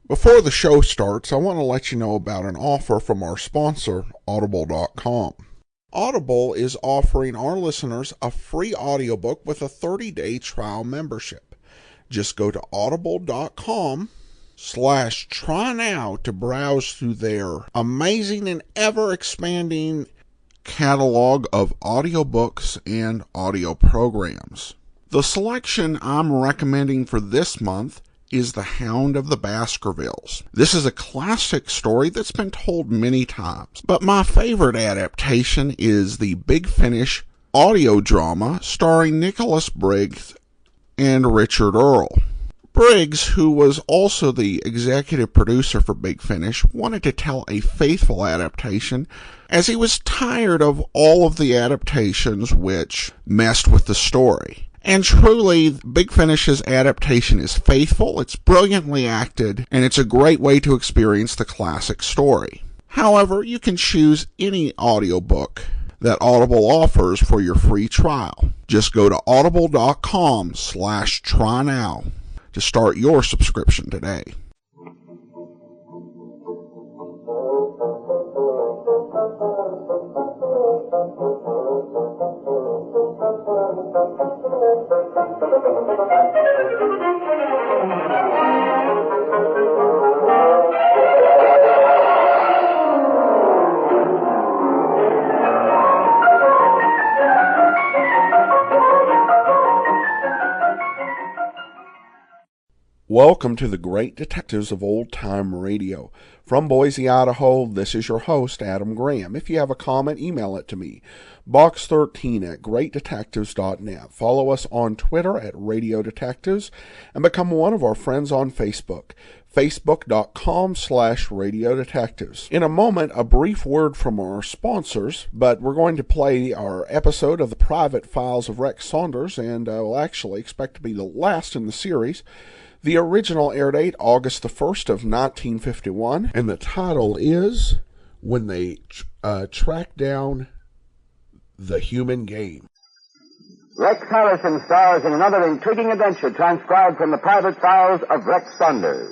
Before the show starts, I want to let you know about an offer from our sponsor, Audible.com. Audible is offering our listeners a free audiobook with a 30-day trial membership. Just go to audible.com/trynow to browse through their amazing and ever-expanding catalog of audiobooks and audio programs. The selection I'm recommending for this month is The Hound of the Baskervilles. This is a classic story that's been told many times, but my favorite adaptation is the Big Finish audio drama starring Nicholas Briggs and Richard Earle. Briggs, who was also the executive producer for Big Finish, wanted to tell a faithful adaptation as he was tired of all of the adaptations which messed with the story. And truly, Big Finish's adaptation is faithful, it's brilliantly acted, and it's a great way to experience the classic story. However, you can choose any audiobook that Audible offers for your free trial. Just go to audible.com/trynow to start your subscription today. Welcome to the Great Detectives of Old Time Radio. From Boise, Idaho, this is your host, Adam Graham. If you have a comment, email it to me, box13@greatdetectives.net. Follow us on Twitter at Radio Detectives and become one of our friends on Facebook, facebook.com/Radio Detectives. In a moment, a brief word from our sponsors, but we're going to play our episode of The Private Files of Rex Saunders, and we'll actually expect to be the last in the series. The original air date, August the 1st of 1951, and the title is When They Track Down the Human Game. Rex Harrison stars in another intriguing adventure transcribed from the private files of Rex Saunders.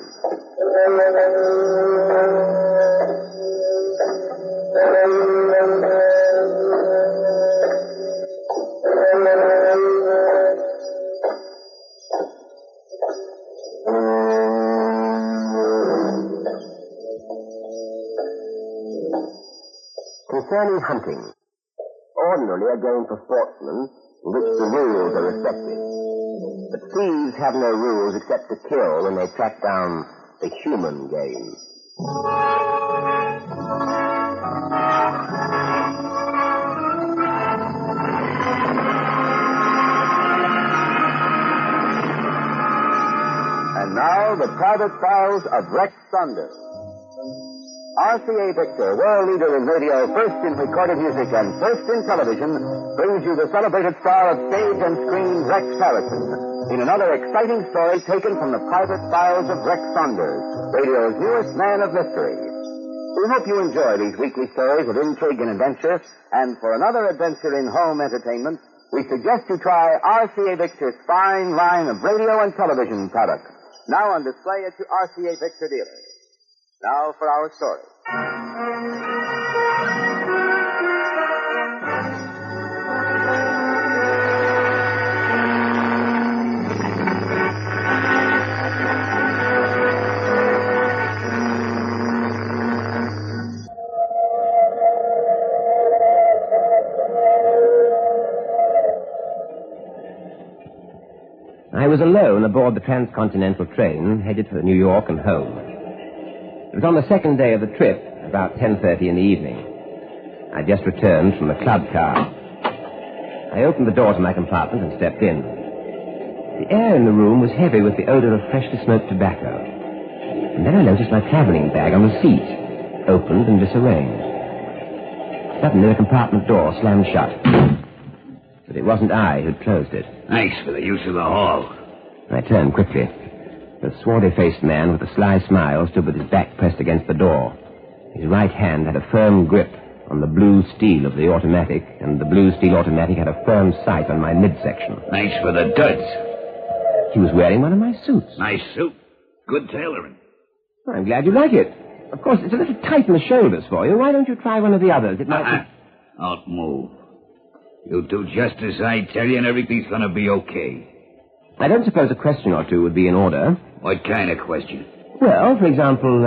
Concerning hunting, ordinarily a game for sportsmen in which the rules are respected. But thieves have no rules except to kill when they track down the human game. And now, the private files of Rex Saunders. RCA Victor, world leader in radio, first in recorded music and first in television, brings you the celebrated star of stage and screen, Rex Harrison, in another exciting story taken from the private files of Rex Saunders, radio's newest man of mystery. We hope you enjoy these weekly stories of intrigue and adventure, and for another adventure in home entertainment, we suggest you try RCA Victor's fine line of radio and television products, now on display at your RCA Victor dealers. Now for our story. I was alone aboard the transcontinental train headed for New York and home. It was on the second day of the trip, about 10:30 in the evening. I'd just returned from the club car. I opened the door to my compartment and stepped in. The air in the room was heavy with the odor of freshly smoked tobacco. And then I noticed my traveling bag on the seat, opened and disarranged. Suddenly the compartment door slammed shut. But it wasn't I who'd closed it. Thanks for the use of the hall. I turned quickly. The swarthy-faced man with a sly smile stood with his back pressed against the door. His right hand had a firm grip on the blue steel of the automatic, and the blue steel automatic had a firm sight on my midsection. Thanks for the duds. He was wearing one of my suits. Nice suit. Good tailoring. I'm glad you like it. Of course, it's a little tight in the shoulders for you. Why don't you try one of the others? It might Don't move. You do just as I tell you and everything's gonna be okay. I don't suppose a question or two would be in order. What kind of question? Well, for example,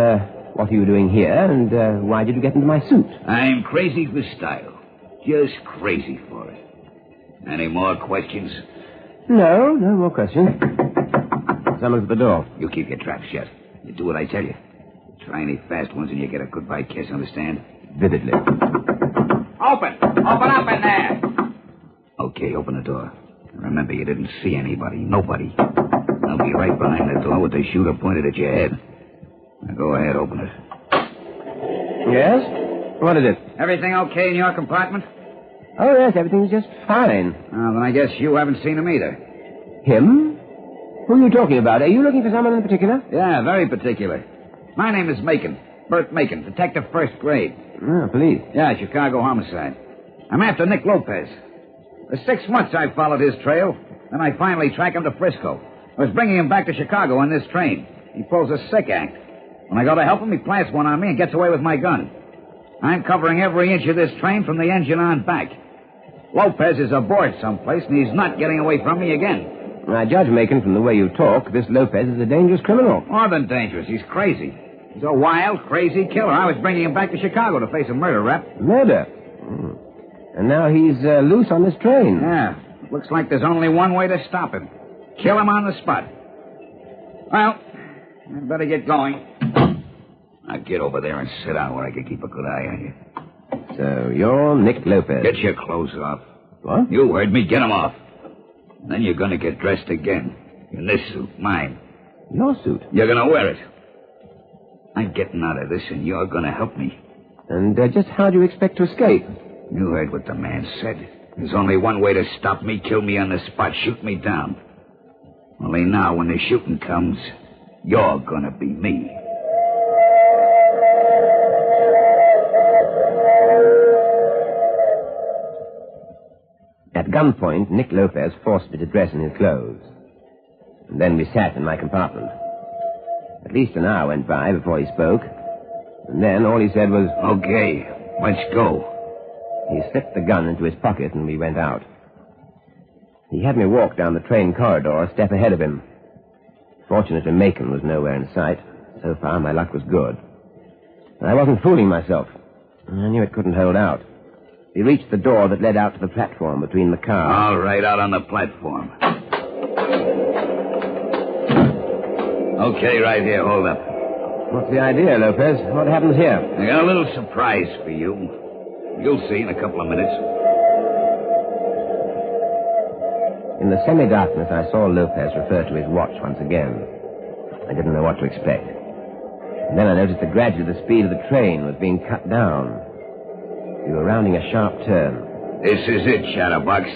what are you doing here, and why did you get into my suit? I'm crazy for style. Just crazy for it. Any more questions? No more questions. Someone's at the door. You keep your trap shut. You do what I tell you. Try any fast ones and you get a goodbye kiss, understand? Vividly. Open! Open up in there! Okay, open the door. Remember, you didn't see anybody. Nobody. I'll be right behind the door with the shooter pointed at your head. Now go ahead, open it. Yes? What is it? Everything okay in your compartment? Oh, yes, everything's just fine. Well, then I guess you haven't seen him either. Him? Who are you talking about? Are you looking for someone in particular? Yeah, very particular. My name is Macon. Bert Macon, detective first grade. Oh, police. Yeah, Chicago homicide. I'm after Nick Lopez. For 6 months I followed his trail. Then I finally track him to Frisco. I was bringing him back to Chicago on this train. He pulls a sick act. When I go to help him, he plants one on me and gets away with my gun. I'm covering every inch of this train from the engine on back. Lopez is aboard someplace, and he's not getting away from me again. I judge, Macon, from the way you talk, this Lopez is a dangerous criminal. More than dangerous. He's crazy. He's a wild, crazy killer. I was bringing him back to Chicago to face a murder rap. Murder? And now he's loose on this train. Yeah. Looks like there's only one way to stop him. Kill him on the spot. Well, I'd better get going. Now get over there and sit down where I can keep a good eye on you. So you're Nick Lopez. Get your clothes off. What? You heard me. Get them off. And then you're going to get dressed again. In this suit, mine. Your suit? You're going to wear it. I'm getting out of this, and you're going to help me. And just how do you expect to escape? You heard what the man said. There's only one way to stop me. Kill me on the spot. Shoot me down. Only now, when the shooting comes, you're going to be me. At gunpoint, Nick Lopez forced me to dress in his clothes. And then we sat in my compartment. At least an hour went by before he spoke. And then all he said was, Okay, let's go. He slipped the gun into his pocket and we went out. He had me walk down the train corridor a step ahead of him. Fortunately, Macon was nowhere in sight. So far, my luck was good. I wasn't fooling myself. I knew it couldn't hold out. We reached the door that led out to the platform between the cars. All right, out on the platform. Okay, right here. Hold up. What's the idea, Lopez? What happens here? I got a little surprise for you. You'll see in a couple of minutes. In the semi-darkness, I saw Lopez refer to his watch once again. I didn't know what to expect. And then I noticed that gradually the speed of the train was being cut down. We were rounding a sharp turn. This is it, Chatterbox.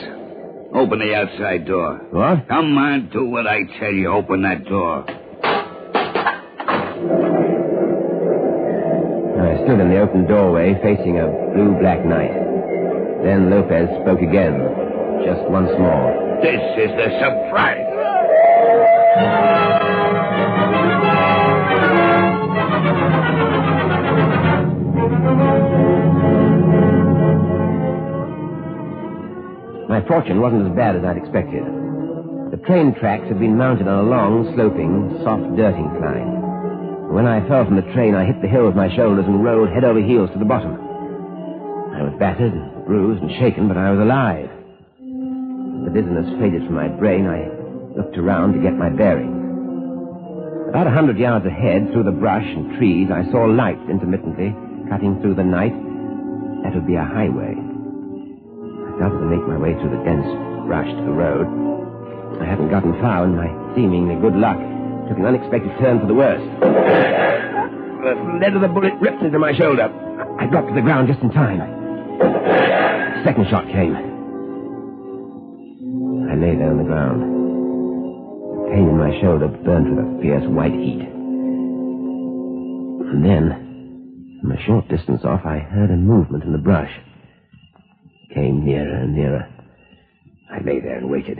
Open the outside door. What? Come on, do what I tell you. Open that door. I stood in the open doorway facing a blue-black night. Then Lopez spoke again, just once more. This is the surprise. My fortune wasn't as bad as I'd expected. The train tracks had been mounted on a long, sloping, soft dirt incline. When I fell from the train, I hit the hill with my shoulders and rolled head over heels to the bottom. I was battered, bruised, and shaken, but I was alive. As the dizziness faded from my brain, I looked around to get my bearings. About 100 yards ahead, through the brush and trees, I saw lights intermittently, cutting through the night. That would be a highway. I started to make my way through the dense brush to the road. I hadn't gotten far when my seemingly good luck took an unexpected turn for the worse. The lead of the bullet ripped into my shoulder. I dropped to the ground just in time. The second shot came. I lay there on the ground. The pain in my shoulder burned with a fierce white heat. And then, from a short distance off, I heard a movement in the brush. It came nearer and nearer. I lay there and waited.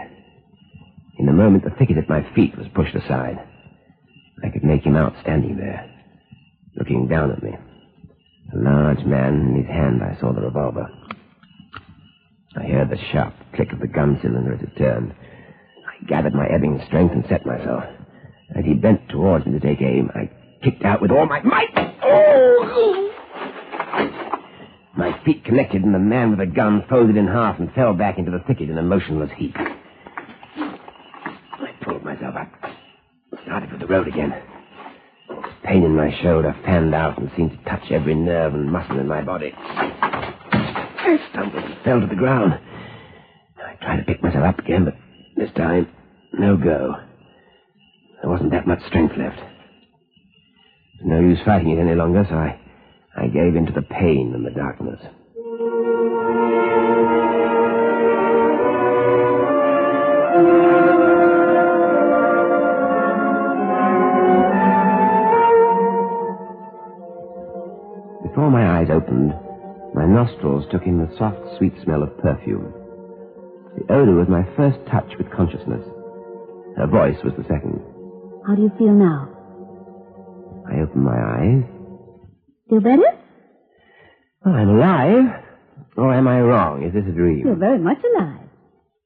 In a moment, the thicket at my feet was pushed aside. I could make him out standing there, looking down at me. A large man, in his hand I saw the revolver. I heard the sharp click of the gun cylinder as it turned. I gathered my ebbing strength and set myself. As he bent towards me to take aim, I kicked out with all my might. Oh! My feet connected, and the man with the gun folded in half and fell back into the thicket in a motionless heap. I pulled myself up, started for the road again. Pain in my shoulder fanned out and seemed to touch every nerve and muscle in my body. I stumbled and fell to the ground. I tried to pick myself up again, but this time, no go. There wasn't that much strength left. There's no use fighting it any longer, so I gave in to the pain and the darkness. Before my eyes opened, my nostrils took in the soft, sweet smell of perfume. The odor was my first touch with consciousness. Her voice was the second. How do you feel now? I opened my eyes. Feel better? Well, I'm alive. Or am I wrong? Is this a dream? You're very much alive.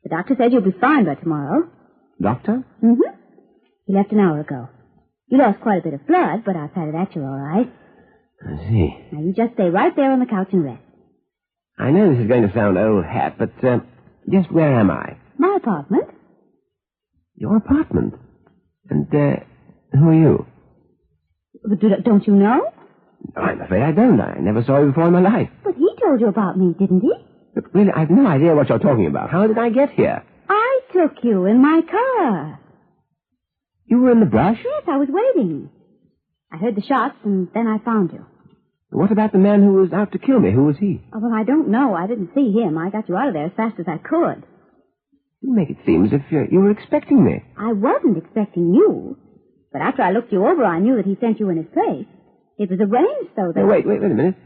The doctor said you'll be fine by tomorrow. Doctor? Mm-hmm. He left an hour ago. You lost quite a bit of blood, but outside of that, you're all right. I see. Now, you just stay right there on the couch and rest. I know this is going to sound old hat, but just where am I? My apartment. Your apartment? And who are you? But don't you know? I'm afraid I don't. I never saw you before in my life. But he told you about me, didn't he? But really, I've no idea what you're talking about. How did I get here? I took you in my car. You were in the brush? Yes, I was waiting. I heard the shots, and then I found you. What about the man who was out to kill me? Who was he? Oh, well, I don't know. I didn't see him. I got you out of there as fast as I could. You make it seem as if you were expecting me. I wasn't expecting you. But after I looked you over, I knew that he sent you in his place. It was arranged so that... Now, wait a minute.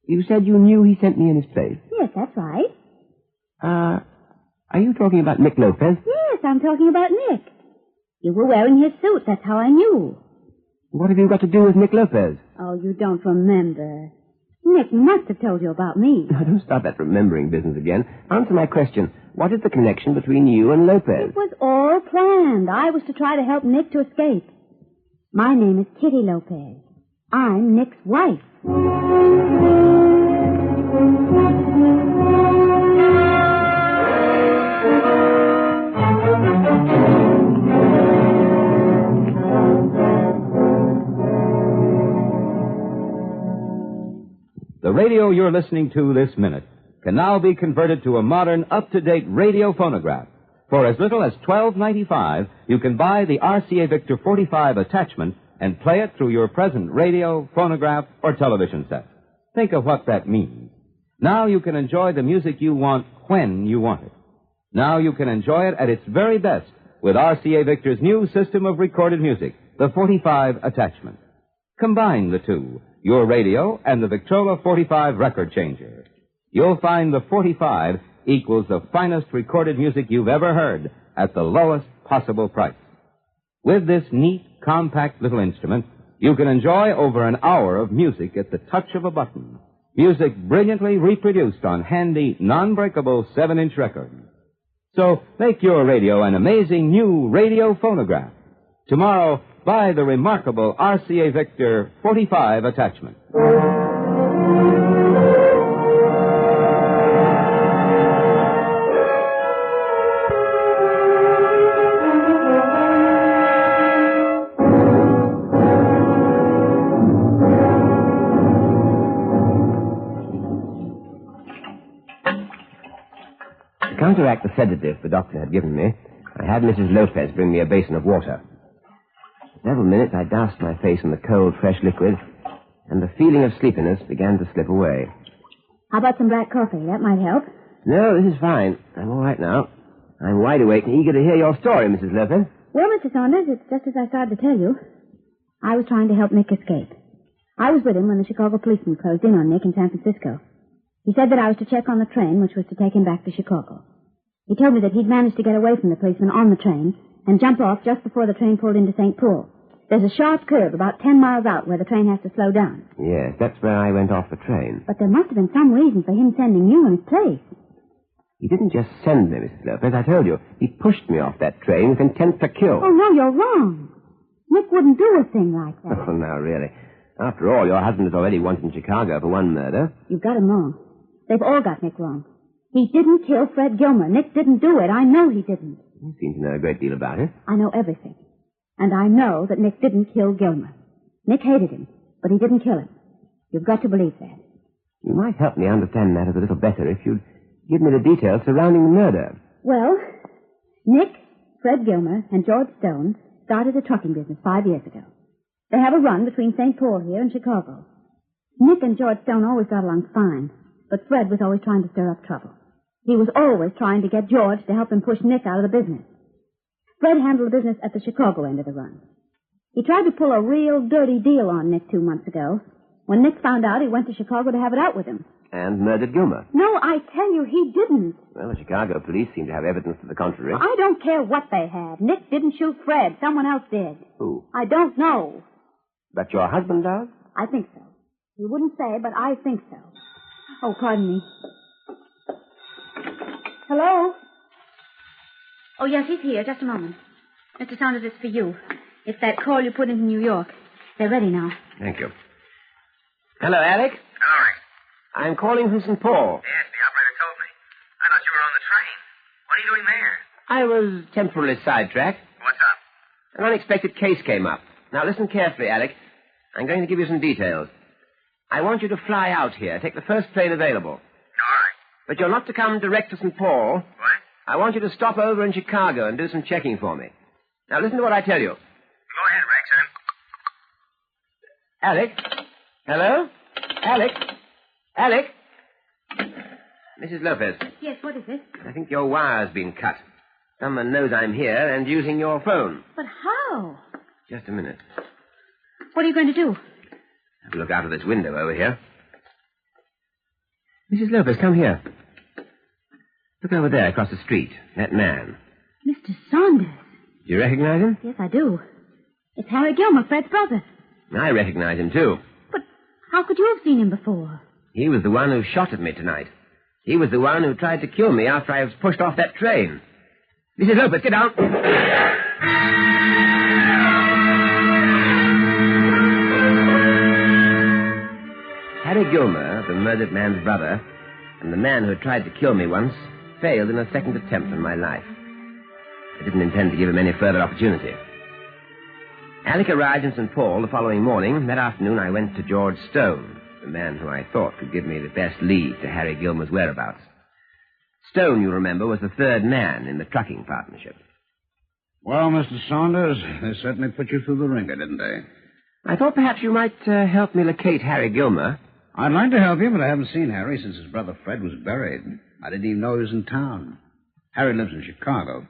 You said you knew he sent me in his place? Yes, that's right. Are you talking about Nick Lopez? Yes, I'm talking about Nick. You were wearing his suit. That's how I knew. What have you got to do with Nick Lopez? Oh, you don't remember. Nick must have told you about me. Now, don't start that remembering business again. Answer my question. What is the connection between you and Lopez? It was all planned. I was to try to help Nick to escape. My name is Kitty Lopez. I'm Nick's wife. The radio you're listening to this minute can now be converted to a modern, up-to-date radio phonograph. For as little as $12.95, you can buy the RCA Victor 45 attachment and play it through your present radio, phonograph, or television set. Think of what that means. Now you can enjoy the music you want when you want it. Now you can enjoy it at its very best with RCA Victor's new system of recorded music, the 45 attachment. Combine the two, your radio and the Victrola 45 record changer. You'll find the 45 equals the finest recorded music you've ever heard at the lowest possible price. With this neat, compact little instrument, you can enjoy over an hour of music at the touch of a button. Music brilliantly reproduced on handy, non-breakable 7-inch records. So make your radio an amazing new radio phonograph. Tomorrow, buy the remarkable RCA Victor 45 attachment. To counteract the sedative the doctor had given me, I had Mrs. Lopez bring me a basin of water. For several minutes I doused my face in the cold, fresh liquid, and the feeling of sleepiness began to slip away. How about some black coffee? That might help. No, this is fine. I'm all right now. I'm wide awake and eager to hear your story, Mrs. Lopez. Well, Mr. Saunders, it's just as I started to tell you. I was trying to help Nick escape. I was with him when the Chicago policeman closed in on Nick in San Francisco. He said that I was to check on the train, which was to take him back to Chicago. He told me that he'd managed to get away from the policeman on the train and jump off just before the train pulled into St. Paul. There's a sharp curve about 10 miles out where the train has to slow down. Yes, that's where I went off the train. But there must have been some reason for him sending you in his place. He didn't just send me, Mrs. Lopez. I told you, he pushed me off that train with intent to kill. Oh, no, you're wrong. Nick wouldn't do a thing like that. Oh, now, really. After all, your husband is already wanted in Chicago for one murder. You've got him wrong. They've all got Nick wrong. He didn't kill Fred Gilmer. Nick didn't do it. I know he didn't. You seem to know a great deal about it. I know everything. And I know that Nick didn't kill Gilmer. Nick hated him, but he didn't kill him. You've got to believe that. You might help me understand matters a little better if you'd give me the details surrounding the murder. Well, Nick, Fred Gilmer, and George Stone started a trucking business 5 years ago. They have a run between St. Paul here and Chicago. Nick and George Stone always got along fine, but Fred was always trying to stir up trouble. He was always trying to get George to help him push Nick out of the business. Fred handled the business at the Chicago end of the run. He tried to pull a real dirty deal on Nick 2 months ago. When Nick found out, he went to Chicago to have it out with him. And murdered Gilmer. No, I tell you, he didn't. Well, the Chicago police seem to have evidence to the contrary. I don't care what they had. Nick didn't shoot Fred. Someone else did. Who? I don't know. But your husband does? I think so. He wouldn't say, but I think so. Oh, pardon me. Hello? Oh, yes, he's here. Just a moment. Mr. Saunders, it's for you. It's that call you put into New York. They're ready now. Thank you. Hello, Alec. Hello, Rick. I'm calling from St. Paul. Yes, the operator told me. I thought you were on the train. What are you doing there? I was temporarily sidetracked. What's up? An unexpected case came up. Now, listen carefully, Alec. I'm going to give you some details. I want you to fly out here. Take the first plane available. All right. But you're not to come direct to St. Paul. What? I want you to stop over in Chicago and do some checking for me. Now, listen to what I tell you. Go ahead, Rex. Alec? Hello? Alec? Alec? Mrs. Lopez. Yes, what is it? I think your wire's been cut. Someone knows I'm here and using your phone. But how? Just a minute. What are you going to do? Have a look out of this window over here. Mrs. Lopez, come here. Look over there across the street. That man. Mr. Saunders. Do you recognize him? Yes, I do. It's Harry Gilmer, Fred's brother. I recognize him, too. But how could you have seen him before? He was the one who shot at me tonight. He was the one who tried to kill me after I was pushed off that train. Mrs. Lopez, get down. Harry Gilmer, the murdered man's brother, and the man who had tried to kill me once, failed in a second attempt on my life. I didn't intend to give him any further opportunity. Alec arrived in St. Paul the following morning. That afternoon I went to George Stone, the man who I thought could give me the best lead to Harry Gilmer's whereabouts. Stone, you remember, was the third man in the trucking partnership. Well, Mr. Saunders, they certainly put you through the ringer, didn't they? I thought perhaps you might help me locate Harry Gilmer. I'd like to help you, but I haven't seen Harry since his brother Fred was buried. I didn't even know he was in town. Harry lives in Chicago.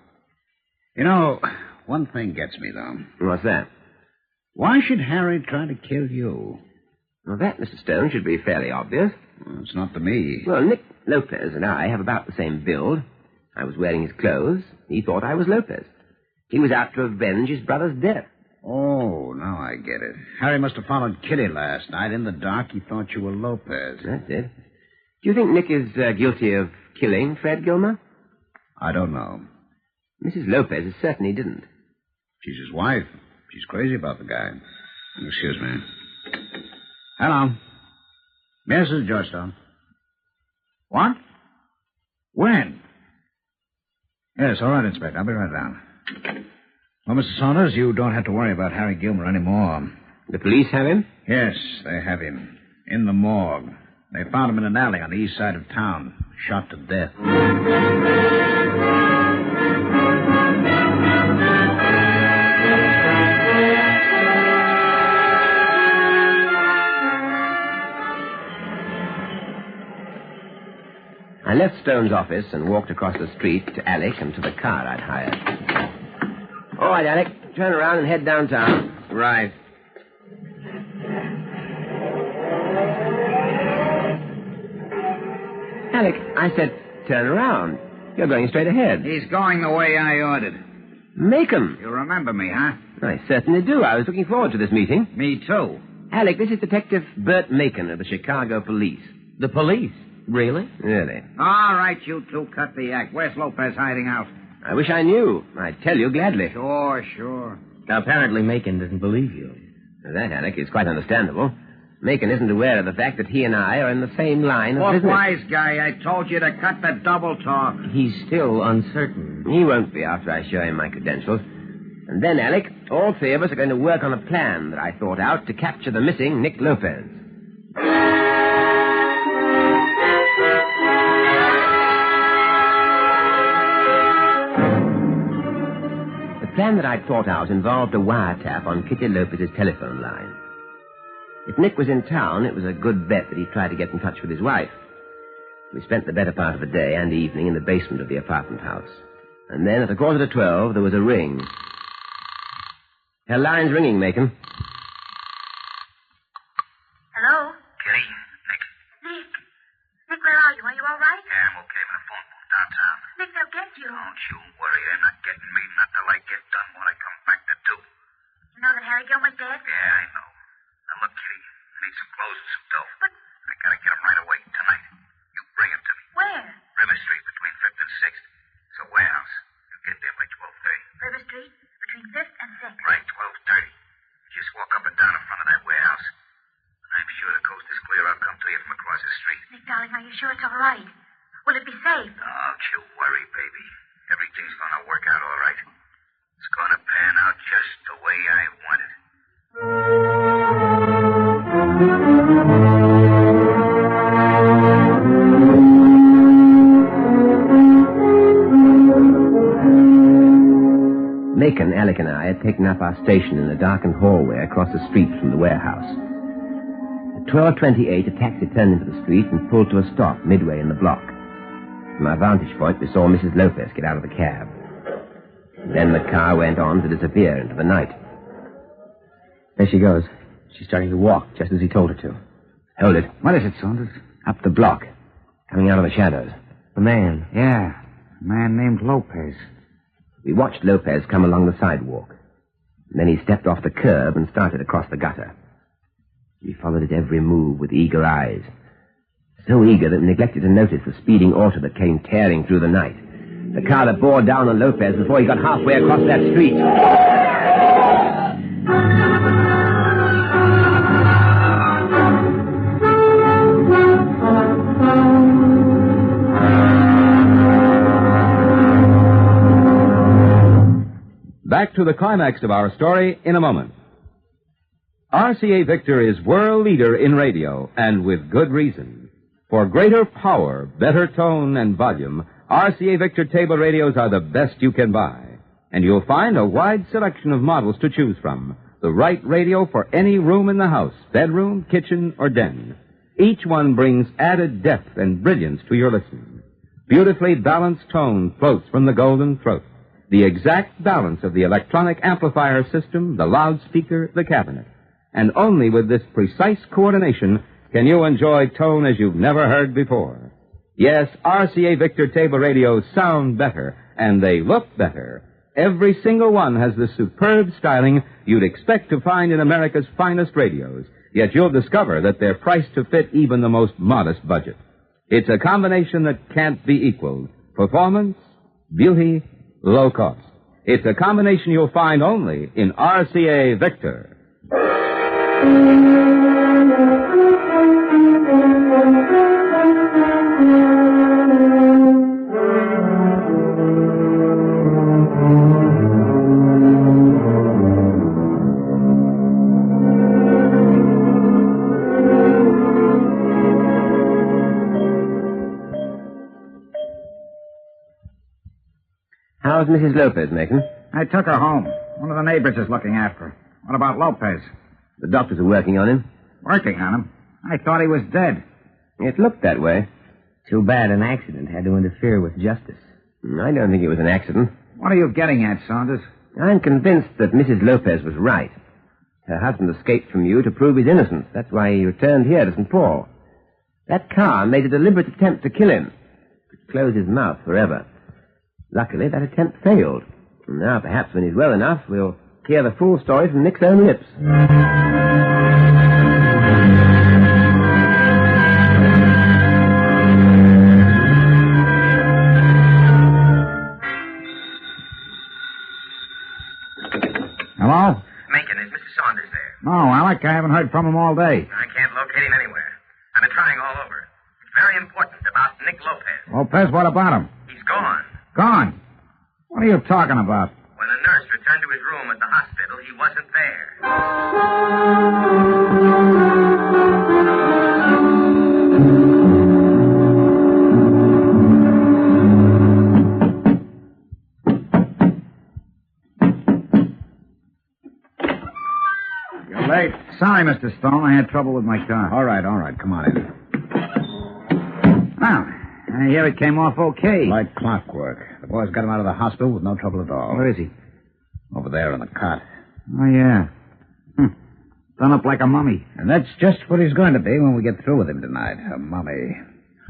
You know, one thing gets me, though. What's that? Why should Harry try to kill you? Well, that, Mr. Stone, should be fairly obvious. Well, it's not to me. Well, Nick Lopez and I have about the same build. I was wearing his clothes. He thought I was Lopez. He was out to avenge his brother's death. Oh, now I get it. Harry must have followed Kitty last night. In the dark, he thought you were Lopez. That's it. Do you think Nick is guilty of killing Fred Gilmer? I don't know. Mrs. Lopez is certain he didn't. She's his wife. She's crazy about the guy. Excuse me. Hello. Yes, this is George Stone. What? When? Yes, all right, Inspector. I'll be right down. Well, Mr. Saunders, you don't have to worry about Harry Gilmer anymore. The police have him? Yes, they have him. In the morgue. They found him in an alley on the east side of town. Shot to death. I left Stone's office and walked across the street to Alec and to the car I'd hired. All right, Alec. Turn around and head downtown. Right. Alec, I said turn around. You're going straight ahead. He's going the way I ordered. Macon. You remember me, huh? I certainly do. I was looking forward to this meeting. Me too. Alec, this is Detective Bert Macon of the Chicago Police. The police? Really? Really? All right, you two, cut the act. Where's Lopez hiding out? I wish I knew. I'd tell you gladly. Sure. Apparently Macon doesn't believe you. That, Alec, is quite understandable. Macon isn't aware of the fact that he and I are in the same line of What business. wise guy? I told you to cut the double talk. He's still uncertain. He won't be after I show him my credentials. And then, Alec, all three of us are going to work on a plan that I thought out to capture the missing Nick Lopez. The plan that I'd thought out involved a wiretap on Kitty Lopez's telephone line. If Nick was in town, it was a good bet that he'd try to get in touch with his wife. We spent the better part of the day and evening in the basement of the apartment house. And then at 11:45, there was a ring. Her line's ringing, Macon. Hello? Kitty, Nick. Nick. Nick, where are you? Are you all right? Yeah, I'm okay. I'm in a phone booth downtown. Nick, they'll get you. Don't you worry. They're not getting me. Not till I get done what I come back to do. You know that Harry Gilmer's dead? Yeah, I know. Now, look, Kitty. I need some clothes and some dough. But... I gotta get them right away, tonight. You bring them to me. Where? River Street, between 5th and 6th. It's a warehouse. You get there by 12:30. River Street, between 5th and 6th. Right, 12:30. Just walk up and down in front of that warehouse. I'm sure the coast is clear. I'll come to you from across the street. Nick, darling, are you sure it's all right? Will it be safe? Don't you worry, baby. Everything's gonna work out all right. It's gonna pan out just the way I want it. Macon, Alec, and I had taken up our station in a darkened hallway across the street from the warehouse. At 12:28, a taxi turned into the street and pulled to a stop midway in the block. From our vantage point, we saw Mrs. Lopez get out of the cab. Then the car went on to disappear into the night. There she goes. She's starting to walk, just as he told her to. Hold it. What is it, Saunders? Up the block. Coming out of the shadows. The man. Yeah, a man named Lopez. We watched Lopez come along the sidewalk. And then he stepped off the curb and started across the gutter. We followed his every move with eager eyes. So eager that we neglected to notice the speeding auto that came tearing through the night. The car that bore down on Lopez before he got halfway across that street. Back to the climax of our story in a moment. RCA Victor is world leader in radio, and with good reason. For greater power, better tone, and volume, RCA Victor table radios are the best you can buy. And you'll find a wide selection of models to choose from. The right radio for any room in the house, bedroom, kitchen, or den. Each one brings added depth and brilliance to your listening. Beautifully balanced tone floats from the golden throat. The exact balance of the electronic amplifier system, the loudspeaker, the cabinet. And only with this precise coordination can you enjoy tone as you've never heard before. Yes, RCA Victor table radios sound better, and they look better. Every single one has the superb styling you'd expect to find in America's finest radios, yet you'll discover that they're priced to fit even the most modest budget. It's a combination that can't be equaled. Performance, beauty, low cost. It's a combination you'll find only in RCA Victor. How's Mrs. Lopez, Macon? I took her home. One of the neighbors is looking after her. What about Lopez? The doctors are working on him. Working on him? I thought he was dead. It looked that way. Too bad an accident had to interfere with justice. I don't think it was an accident. What are you getting at, Saunders? I'm convinced that Mrs. Lopez was right. Her husband escaped from you to prove his innocence. That's why he returned here to St. Paul. That car made a deliberate attempt to kill him, to close his mouth forever. Luckily, that attempt failed. Now, perhaps when he's well enough, we'll hear the full story from Nick's own lips. Hello? Macon, is Mr. Saunders there? No, Alec, I haven't heard from him all day. I can't locate him anywhere. I've been trying all over. It's very important about Nick Lopez. Lopez, what about him? He's gone. Gone. What are you talking about? When the nurse returned to his room at the hospital, he wasn't there. You're late. Sorry, Mr. Stone. I had trouble with my car. All right. Come on in. Well, I hear it came off okay. Like clockwork. The boys got him out of the hospital with no trouble at all. Where is he? Over there in the cot. Oh, yeah. Done up like a mummy. And that's just what he's going to be when we get through with him tonight. A mummy.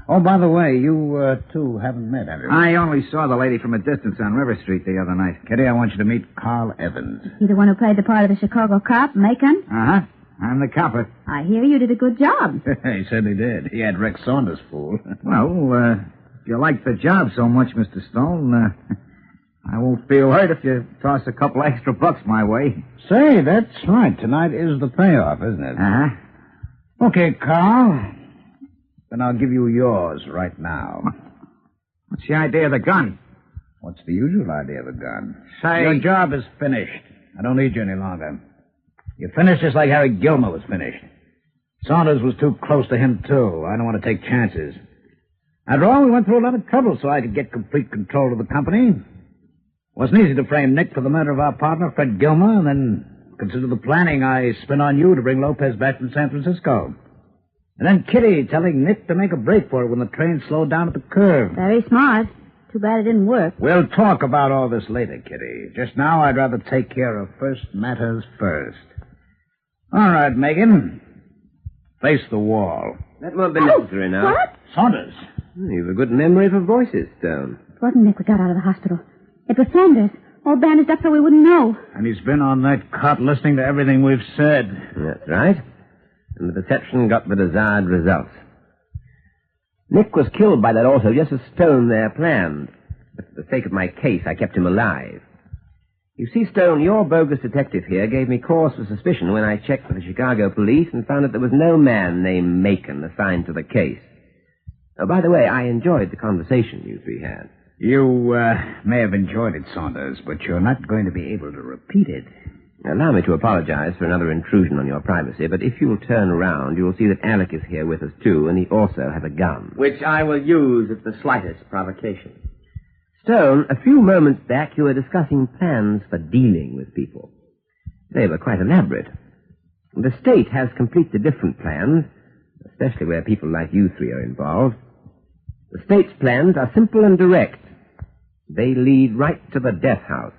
Oh, by the way, you two haven't met, have you? I only saw the lady from a distance on River Street the other night. Kitty, I want you to meet Carl Evans. You the one who played the part of the Chicago cop, Macon? Uh-huh. I'm the copper. I hear you did a good job. He certainly did. He had Rex Saunders fooled. Well, if you like the job so much, Mr. Stone, I won't feel hurt if you toss a couple extra bucks my way. Say, that's right. Tonight is the payoff, isn't it? Uh-huh. Okay, Carl. Then I'll give you yours right now. What's the idea of the gun? What's the usual idea of a gun? Say... Your job is finished. I don't need you any longer. You finished just like Harry Gilmer was finished. Saunders was too close to him, too. I don't want to take chances. After all, we went through a lot of trouble so I could get complete control of the company. It wasn't easy to frame Nick for the murder of our partner, Fred Gilmer, and then consider the planning I spent on you to bring Lopez back from San Francisco. And then Kitty telling Nick to make a break for it when the train slowed down at the curve. Very smart. Too bad it didn't work. We'll talk about all this later, Kitty. Just now, I'd rather take care of first matters first. All right, Megan. Face the wall. That won't be necessary now. What? Saunders. You've a good memory for voices, Stone. It wasn't Nick we got out of the hospital. It was Saunders, all bandaged up so we wouldn't know. And he's been on that cot listening to everything we've said. That's right. And the deception got the desired results. Nick was killed by that auto just as Stone there planned. But for the sake of my case, I kept him alive. You see, Stone, your bogus detective here gave me cause for suspicion when I checked with the Chicago police and found that there was no man named Macon assigned to the case. Oh, by the way, I enjoyed the conversation you three had. You may have enjoyed it, Saunders, but you're not going to be able to repeat it. Allow me to apologize for another intrusion on your privacy, but if you'll turn around, you'll see that Alec is here with us, too, and he also has a gun. Which I will use at the slightest provocation. Stone, a few moments back you were discussing plans for dealing with people. They were quite elaborate. The state has completely different plans, especially where people like you three are involved. The state's plans are simple and direct. They lead right to the death house.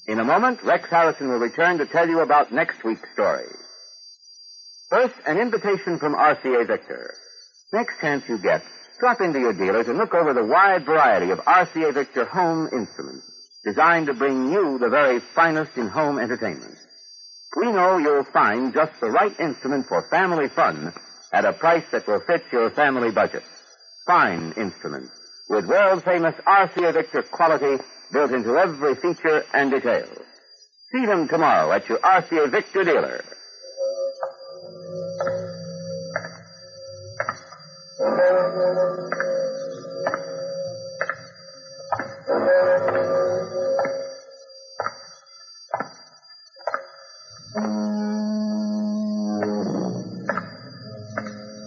In a moment, Rex Harrison will return to tell you about next week's story. First, an invitation from RCA Victor. Next chance you get, drop into your dealers and look over the wide variety of RCA Victor home instruments designed to bring you the very finest in home entertainment. We know you'll find just the right instrument for family fun at a price that will fit your family budget. Fine instruments with world-famous RCA Victor quality built into every feature and detail. See them tomorrow at your RCA Victor dealer.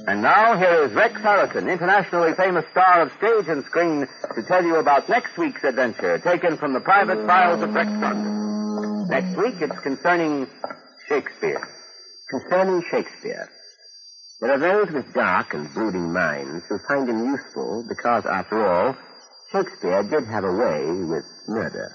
And now, here is Rex Harrison, internationally famous star of stage and screen, to tell you about next week's adventure, taken from the private files of Rex Saunders. Next week, it's concerning Shakespeare. Concerning Shakespeare. There are those with dark and brooding minds who find him useful because, after all, Shakespeare did have a way with murder.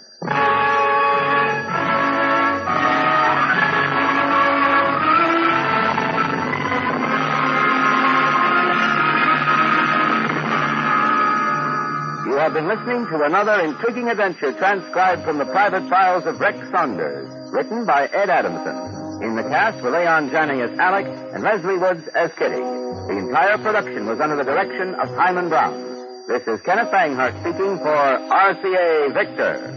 You have been listening to another intriguing adventure transcribed from the private files of Rex Saunders, written by Ed Adamson. In the cast were Leon Janney as Alec and Leslie Woods as Kitty. The entire production was under the direction of Hyman Brown. This is Kenneth Banghart speaking for RCA Victor.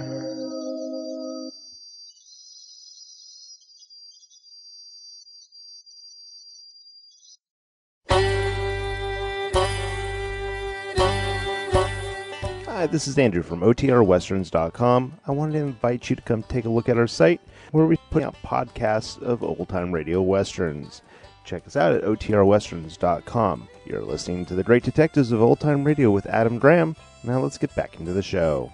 Hi, this is Andrew from OTRWesterns.com. I wanted to invite you to come take a look at our site where we put out podcasts of old-time radio westerns. Check us out at OTRWesterns.com. You're listening to The Great Detectives of Old Time Radio with Adam Graham. Now let's get back into the show.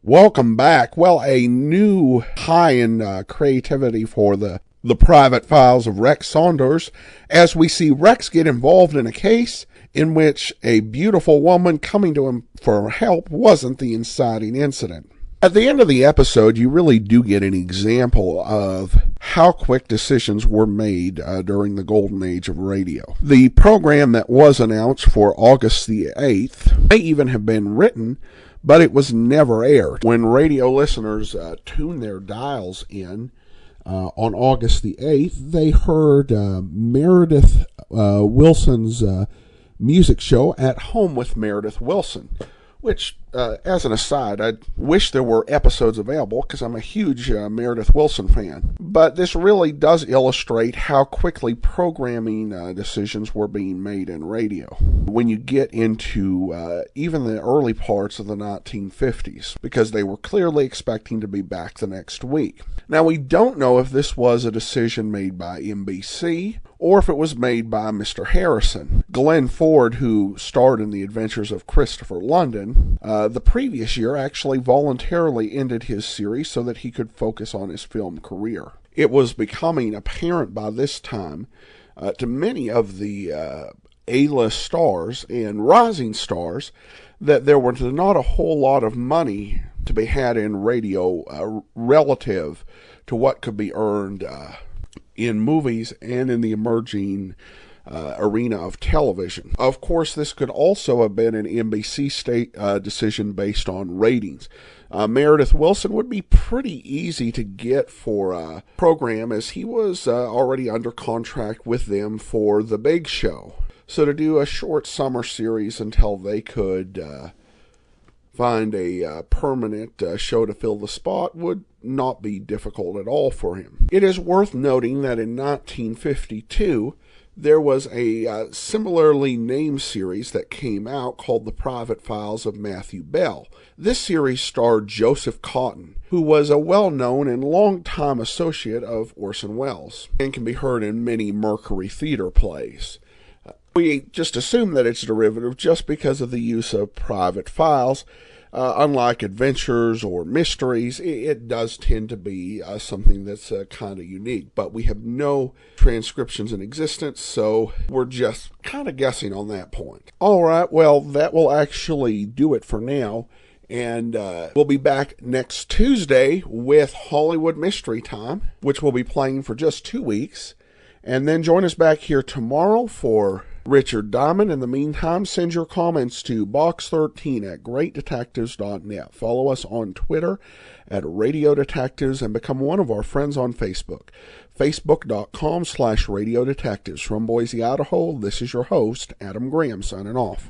Welcome back. Well, a new high in creativity for the private files of Rex Saunders, as we see Rex get involved in a case in which a beautiful woman coming to him for help wasn't the inciting incident. At the end of the episode, you really do get an example of how quick decisions were made during the golden age of radio. The program that was announced for August the 8th may even have been written, but it was never aired. When radio listeners tuned their dials in on August the 8th, they heard Meredith Wilson's music show At Home with Meredith Wilson, which, as an aside, I wish there were episodes available because I'm a huge Meredith Wilson fan. But this really does illustrate how quickly programming decisions were being made in radio when you get into even the early parts of the 1950s, because they were clearly expecting to be back the next week. Now, we don't know if this was a decision made by NBC or if it was made by Mr. Harrison. Glenn Ford, who starred in The Adventures of Christopher London, the previous year actually voluntarily ended his series so that he could focus on his film career. It was becoming apparent by this time to many of the A-list stars and rising stars that there was not a whole lot of money to be had in radio relative to what could be earned in movies and in the emerging arena of television. Of course, this could also have been an NBC decision based on ratings. Meredith Wilson would be pretty easy to get for a program, as he was already under contract with them for The Big Show. So to do a short summer series until they could find a permanent show to fill the spot would not be difficult at all for him. It is worth noting that in 1952, there was a similarly named series that came out called The Private Files of Matthew Bell. This series starred Joseph Cotton, who was a well-known and long-time associate of Orson Welles, and can be heard in many Mercury Theater plays. We just assume that it's derivative just because of the use of private files. Unlike adventures or mysteries, it does tend to be something that's kind of unique, but we have no transcriptions in existence, so we're just kind of guessing on that point. All right, well, that will actually do it for now, and we'll be back next Tuesday with Hollywood Mystery Time, which we'll be playing for just 2 weeks, and then join us back here tomorrow for Richard Diamond. In the meantime, send your comments to box13@greatdetectives.net. Follow us on Twitter at Radio Detectives and become one of our friends on Facebook. Facebook.com/Radio Detectives. From Boise, Idaho, this is your host, Adam Graham, signing off.